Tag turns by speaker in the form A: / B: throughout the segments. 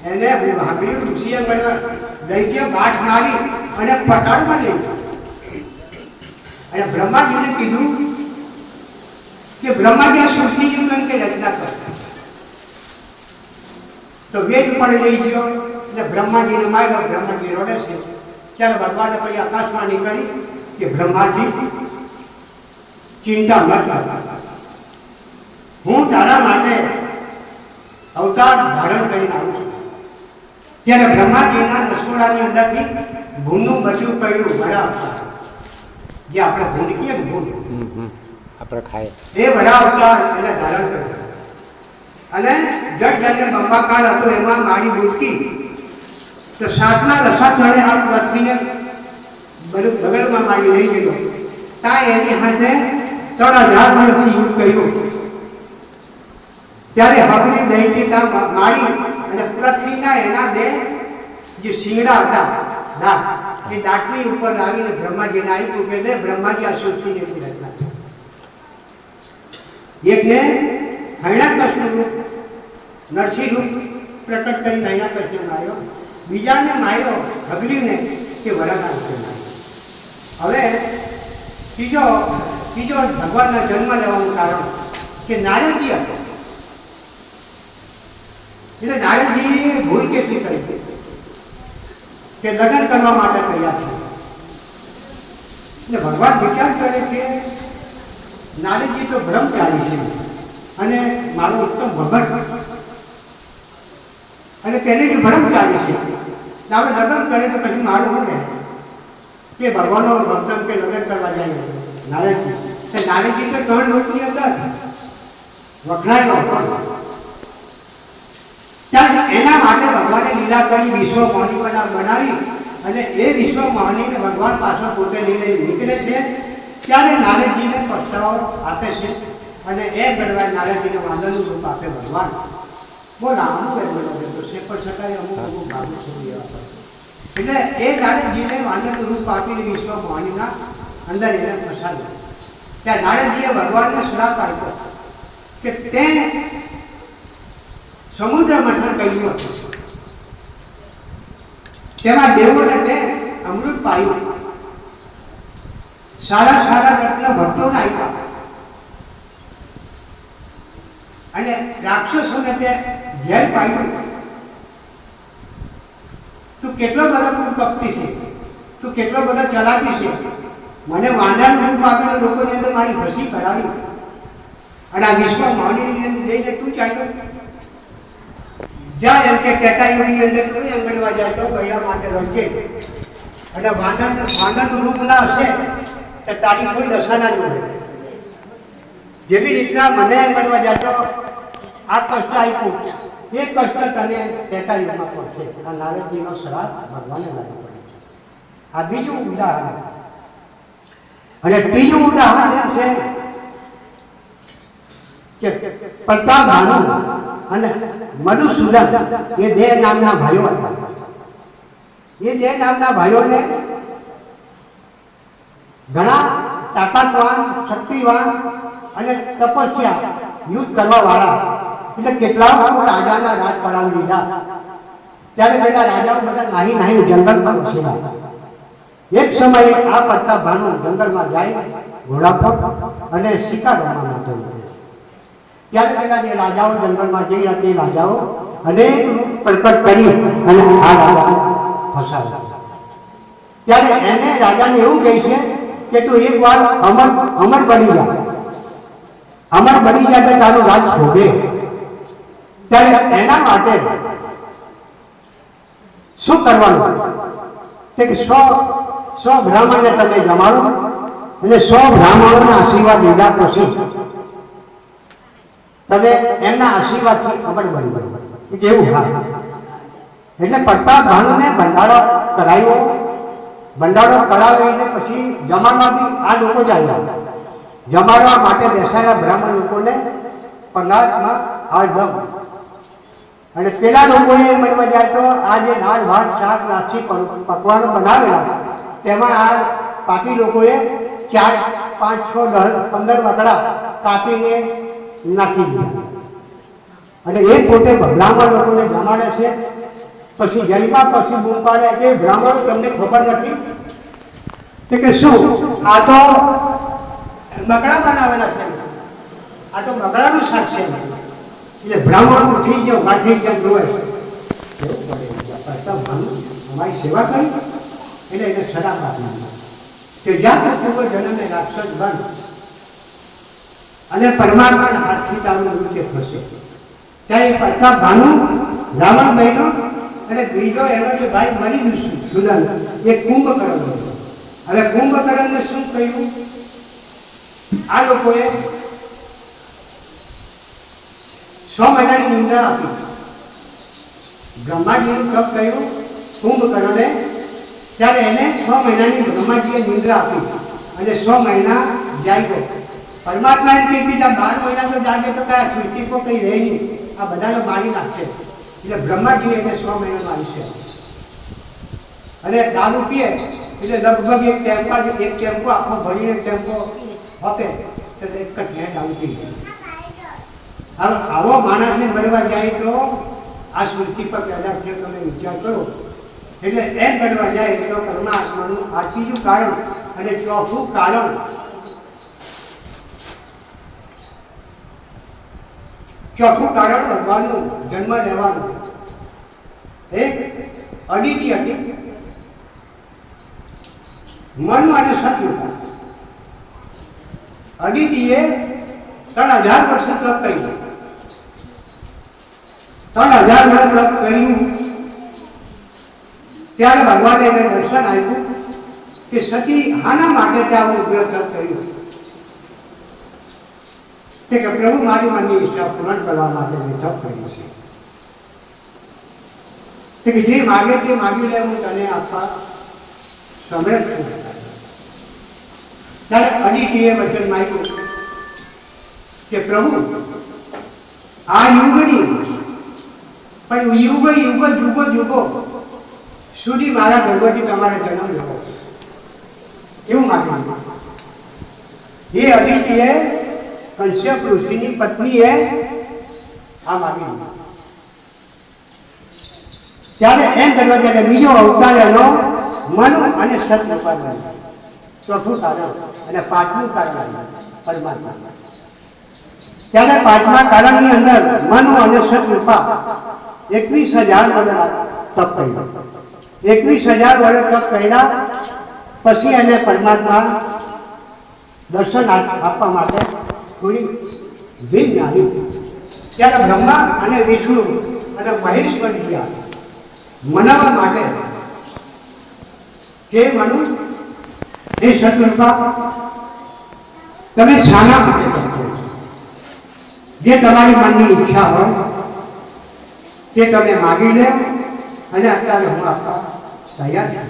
A: એને ભાગરી ઋષિએ દૈત્ય બાઠ મારી અને પટાળમાં લઈ અને બ્રહ્માજીને કીધું કે બ્રહ્માજી આ સૃષ્ટિની કેમ કે રચના કરતા તો વેદ પણ લઈ ગયો એટલે બ્રહ્માજીને માર્યો. બ્રહ્માજી રડે છે ત્યારે ભગવાને પછી આકાશમાં નીકળી કે બ્રહ્માજી ચિંતા ન કર, હું તારા માટે અવતાર ધારણ કરીને આવું છું. ત્યારે બ્રહ્માજીના રસોડાની અંદરથી ભૂનનું બચ્ચું પડ્યું વડા અવતાર, જે આપણે ભૂન કહીએ ને ભૂન
B: આપણે ખાય
A: એ વડા અવતાર એને ધારણ કર્યો અને જડ જઈને બંબાકાર હતો એમાં મારી મૂર્તિ તો સાતમા રસાતળે આ પૃથ્વીને બગલમાં મારી લઈ ગયો. ત્યાં એની હાથે 3000 વર્ષથી યુદ્ધ કર્યું. ત્યારે હબરી દૈત્ય મારી અને પૃથ્વીના એના બે જે શિંગડા હતા દાંત એ દાંતની ઉપર લાવીને બ્રહ્માજીને આપ્યું કે લે બ્રહ્માજી આ સૃષ્ટિને રચના. એકને હરણાકૃષ્ણ રૂપ નરસિંહ રૂપ પ્રકટ કરી હરણાકૃષ્ણ માર્યો, બીજાને માર્યો હબલીને કે વરાના રૂપે માર્યો. હવે ત્રીજો ભગવાનના જન્મ લેવાનું કારણ કે નારદજી હતો. એટલે નારદજીએ ભૂલ કેટલી કરી કે લગ્ન કરવા માટે તૈયાર છે. એટલે ભગવાન વિચાર કરે કે નારદજી તો બ્રહ્મચારી છે અને મારો ઉત્તમ ભગત અને તેને જે બ્રહ્મચારી છે હવે લગ્ન કરે તો પછી મારું શું રહે કે ભગવાનનો ભક્ત કે લગ્ન કરવા જાય નારદજી. નારદજી તો 3 લોકની અંદર વખણાયેલો. એના માટે ભગવાને લીલા કરી વિશ્વ મોહની બનાવી અને એ વિશ્વ મોહનીને ભગવાન પાછળ પોતે લઈને નીકળે છે. ત્યારે નારદજીને પસ્તાવો આપે છે અને એ બળવાય નારદજીને વાંદરનું રૂપ આપે ભગવાન. બોલ અમુક એ બોલો તો છે પણ છતાંય અમુક ભાગો છોડી દેવા પડે. એટલે એ નારદજીને વાંદરનું રૂપ આપીને વિશ્વ મોહનીના અંદર એને ફસાવ્યો. ત્યાં નારદજીએ ભગવાનને શ્રાપ આપ્યો કે તે સમુદ્ર મંથન કર્યું હતું, તેમાં દેવોને તે અમૃત પાયું, સારા રત્ન ભક્તોને આપ્યા અને રાક્ષસોને તે ઝેર પાયું. તું કેટલો બધો કપટી છે, તું કેટલો બધો ચલાકી છે, મને વાંદરાનું રૂપ આપીને લોકોની અંદર મારી હસી કરાવી અને આ વિશ્વ મોહની લઈને તું ચાલ્યો જ્યાં એમ કે ટેટાયુની અંદર કોઈ અંગડવા જાય તો ગયા માટે રંગે અને વાંદરનું રૂપ ના હશે તો તારી કોઈ દશા ના જોડે. જેવી રીતના મને અંગડવા જાય તો આ કષ્ટ આપ્યું એ કષ્ટ તને ટેટાયુમાં પડશે. આ નારદજીનો શ્રાપ ભગવાને લાગુ પડે. આ બીજું ઉદાહરણ. અને ત્રીજું ઉદાહરણ એમ છે કે પ્રતાપભાનુ અને મધુસૂદન એ 2 નામના ભાઈઓ હતા. એ 2 નામના ભાઈઓને ઘણા તાકાતવાન, શક્તિવાન અને તપસ્યા યુદ્ધ કરવા વાળા એટલે કેટલાક રાજાના રાજ પડાવી લીધા. ત્યારે પેલા રાજાઓ બધા નાહી જંગલમાં ઘૂસેલા. એક સમયે આ પ્રતાપભાનુ જંગલમાં જાય ઘોડા પર અને શિકાર રમવા માટે. ત્યારે પેલા જે રાજાઓ જંગલમાં જઈ રહ્યા તે રાજાઓ અનેક રૂપ પ્રકટ કરી અને આ રાજા ફસાવ્યા. ત્યારે એને રાજાને એવું કહે છે કે તું એક વાર અમર બની જા, અમર બની જાય તો તારું રાજ શોભે. ત્યારે એના માટે શું કરવાનું કે 100 બ્રાહ્મણને તમે જમાડો અને 100 બ્રાહ્મણોના આશીર્વાદ લીધા પછી તમે એમના આશીર્વાદથી અમર બની કેવું થાય. એટલે પ્રતાપભાનુને ભંડારો કરાવ્યો. ભંડારો કરાવીને પછી જમાડવા બી આ લોકો ચાલ્યા. જમાડવા માટે બેસાયેલા બ્રાહ્મણ લોકોને પલાટમાં આળધમ અને પેલા લોકોએ મળવા જાય તો આ જે દાળ ભાત શાક લાક્ષી પકવાનો બનાવેલા તેમાં આ પાપી લોકોએ 4, 5, 6, 10, 15 વકડા કાપીને નાખી દીધા અને એ પોતે બ્રાહ્મણ લોકોને જમાડે છે પછી જન્મા પછી બૂમ પાડે કે બ્રાહ્મણો તમને ખબર નથી તે કે શું આ તો બકડા બનાવેલા છે, આ તો બકડાનું શાક છે. એટલે બ્રાહ્મણ ઉઠી ગયો, માઠી ગયા જોવે અમારી સેવા કરી એટલે એને શરાબ આપી કે જ્યાં પૂર્વ જન્મે રાક્ષસ બન અને પરમાત્માના હાથથી તારું નૃત્ય થશે. ત્યાં એ પડતા ભાનુ રાવણ બહેનો અને બીજો એનો જે ભાઈ મળી સુનન એ કુંભકર્ણ હતો. હવે કુંભકર્ણને શું કહ્યું? આ લોકોએ 6 મહિનાની નિંદ્રા આપી. બ્રહ્માજીનું તપ કહ્યું કુંભકર્ણને, ત્યારે એને 6 મહિનાની બ્રહ્માજીએ નિંદ્રા આપી અને 6 મહિના જાગ્યો. પરમાત્મા એમ કહી દીધા 12 મહિના તો જાગે તો કયા સૃષ્ટિ પર કઈ રહે નહીં, આ બધાને મારી નાખશે. એટલે બ્રહ્માજી એને 6 મહિના મારી છે. અને દારૂ પીએ એટલે લગભગ એક ટેમ્પો આખો ભરીને ટેમ્પો હોતે એટલે એક જ દારૂ પી જાય. હવે આવો માણસને મળવા જાય તો આ સૃષ્ટિ પર પેદા થયો તમે વિચાર કરો. એટલે એમ મળવા જાય તો પરમાત્માનું આ ત્રીજું કારણ. અને ચોથું કારણ ભગવાનનું જન્મ લેવાનું. એક અદિતિ હતી, મનુ અને સતયુગા. અદિતિએ 3000 વર્ષ તપ કર્યું. 3000 વર્ષ તપ કર્યું ત્યારે ભગવાને એને દર્શન આપ્યું કે સતી આના માટે ત્યાં ઉગ્ર તપ કર્યું કે પ્રભુ મારી મનની ઈચ્છા પૂર્ણ કરવા માટે મેં તપ કર્યું છે કે જે માગે તે માગી લે, હું તને આપવા સમર્થ છું. ત્યારે અદિતિએ વચન માંગ્યું કે પ્રભુ આ યુગની પણ યુગો જુગો સુધી મારા ભગવતી તમારે જન્મ લેવો એવું માગ્યું. એ અદિતિએ કશ્યપ ઋષિની પત્નીએ આ માગ્યું. ત્યારે એમ કરવા ત્યારે બીજો અવતાર એનો મનુ અને સતયુગા. ચોથું કારણ અને પાંચમું કારણ પરમાત્મા. ત્યારે પાંચમા કારણની અંદર મનુ અને સતયુગા 21,000 વર્ષ તપ કર્યું. 21,000 વર્ષ તપ કર્યા પછી એને પરમાત્મા દર્શન આપવા માટે થોડી વિઘ્ન આવ્યું. ત્યારે બ્રહ્મા અને વિષ્ણુ અને મહેશ્વરી ગયા મનાવવા માટે કે મનુ એ સતયુગા તમે શાના માટે કરશો? જે તમારી મનની ઈચ્છા હોય તે તમે માગી લે અને અત્યારે હું આપવા તૈયાર છું.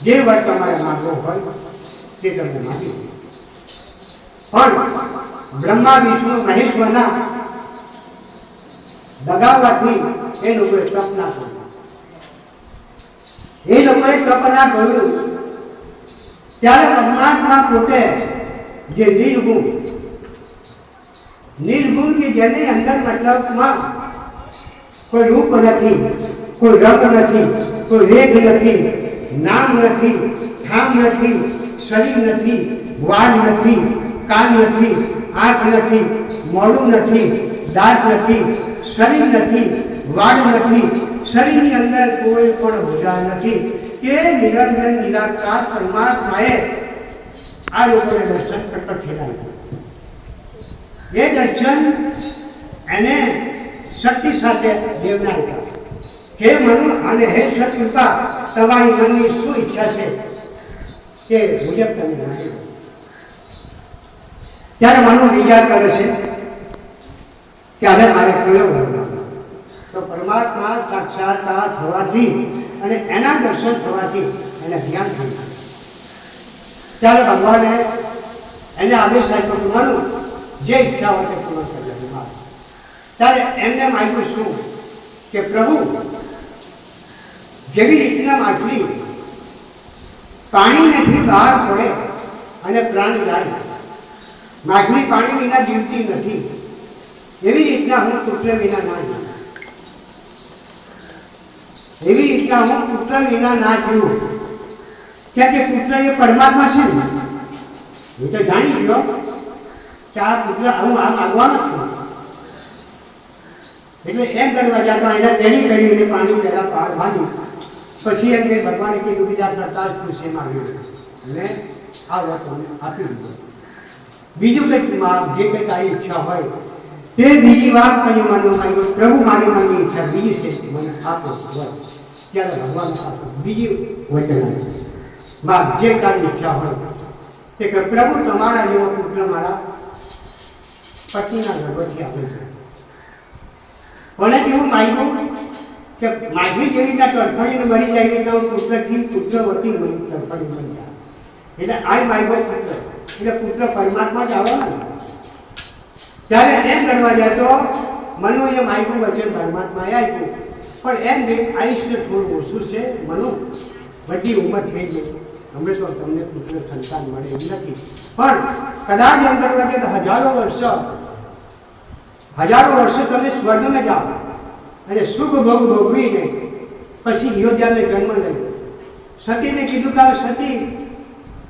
A: જે વર તમારે માગવો હોય તે તમે માગી લે. પણ બ્રહ્મા વિષ્ણુ મહેશ્વરના દગાવવાથી એ લોકોએ તપ ના કર્યું. એ લોકોએ તપ ના કર્યું ત્યારે પરમાત્મા પોતે જે નિર્ગુણ કે જેની અંદર મતલબમાં કોઈ રૂપ નથી, કોઈ રંગ નથી, કોઈ રેખ નથી, નામ નથી, ઠામ નથી, શરીર નથી, વાળ નથી, કાન નથી, આંખ નથી, મોઢું નથી, દાંત નથી, શરીર નથી, વાળ નથી, શરીરની અંદર કોઈ પણ ભૂજા નથી. તે નિરંજન નિરાકાર પરમાત્માએ આ લોકોને દર્શન કરતા ખેલાવ્યું. એ દર્શન એને શક્તિ સાથે દેવના આપ્યા હે મનુ અને હે સતયુગા, તમારી મનની શું ઈચ્છા છે તે મુજબ તમે માગી લો. ત્યારે મનુ વિચાર કરે છે કે હવે મારે કયો તો પરમાત્મા સાક્ષાત્કાર થવાથી અને એના દર્શન થવાથી એને જ્ઞાન થયું. ત્યારે ભગવાને એને આદેશ આપ્યો કે મનુ જે ઈચ્છા હોય તે પૂર્ણ કરી લેજો. ત્યારે એમને માગ્યું શું કે પ્રભુ જેવી રીતના માછલી પાણીમાંથી બહાર પડે અને પ્રાણી જાય, માછલી પાણી વિના જીવતી નથી, એવી રીતના હું પુત્ર વિના ના જીવું. એવી રીતના હું પુત્ર વિના ના જીવું. કેમ કે પુત્ર એ પરમાત્મા છે ને. હું તો જાણી ગયો કે આ પુત્ર હું આ માગવાનો છું. એટલે એમ કરવા જતો એને તેની કરી એને પાણી પહેલા પાર બાંધી પછી એમ કે ભગવાને કીધું બીજા કરતા જ તું છે માગ્યું અને આ વાત મને આપી દીધું. બીજું કંઈક જે કંઈ તારી ઈચ્છા હોય તે બીજી વાત કરી મનમાં માંગ્યું પ્રભુ મારી મનની ઈચ્છા બીજી છે મને આપો બસ. ત્યારે ભગવાન આપો બીજી વચન આવ્યું બાપ જે તારી ઈચ્છા હોય તે કે પ્રભુ તમારા જેવો પુત્ર મારા પતિના ગર્ભથી આપે છે. કોને કેવું માગ્યું કે માછલી જેવી રીતે તડફડીને મરી જાય એટલે હું પુત્રથી પુત્રવતી તડફડી મરી જાય. એટલે આ માગ્યો પુત્ર એટલે પુત્ર પરમાત્મા જ આવવાનો. ત્યારે એમ કરવા જાય તો મનુ એ માગ્યું વચન પરમાત્માએ આપ્યું પણ એમ બે આયુષ્ય થોડું ઓછું છે. મનુ બધી ઉંમર થઈ ગઈ અમે તો તમને પુત્ર સંતાન મળે એમ નથી પણ કદાચ એમ કરવા જાય તો હજારો વર્ષો તમે સ્વર્ગમાં જાઓ અને સુખ ભોગ ભોગવીને પછી યોજાને જન્મ લઈ. સતીને કીધું કે સતી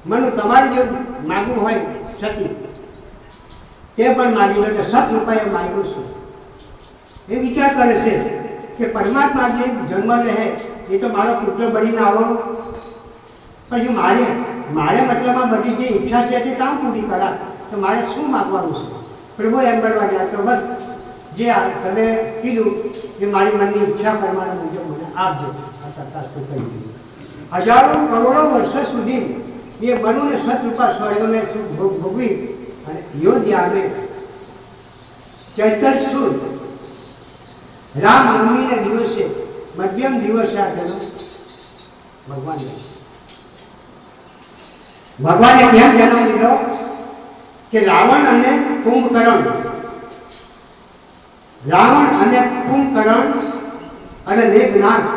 A: મનુ તમારે જે માગવું હોય સતી તે પણ માગી લો એટલે 7 રૂપિયા માગ્યું છું. એ વિચાર કરે છે કે પરમાત્મા જે જન્મ રહે એ તો મારો પુત્ર બનીને આવવાનો પછી મારે મતલબમાં બધી જે ઈચ્છા છે તે કામ પૂરી કરા તો મારે શું માગવાનું છે. પ્રભુ એમ કરવા ગયા તો બસ જે તમે કીધું કે મારી મનની ઈચ્છા પ્રમાણે મુજબ મને આપજો. આ કરતા શું કરી દીધું. હજારો કરોડો વર્ષો સુધી એ મનુને 7 રૂપિયા સ્વર્ગને ભોગવી અને યોધ્યાને ચૈતર સુદ રામનવમીના દિવસે મધ્યમ દિવસે આ જન્મ ભગવાને કેમ જન્મ લીધો કે રાવણ અને કુંભકર્ણ અને મેઘનાથ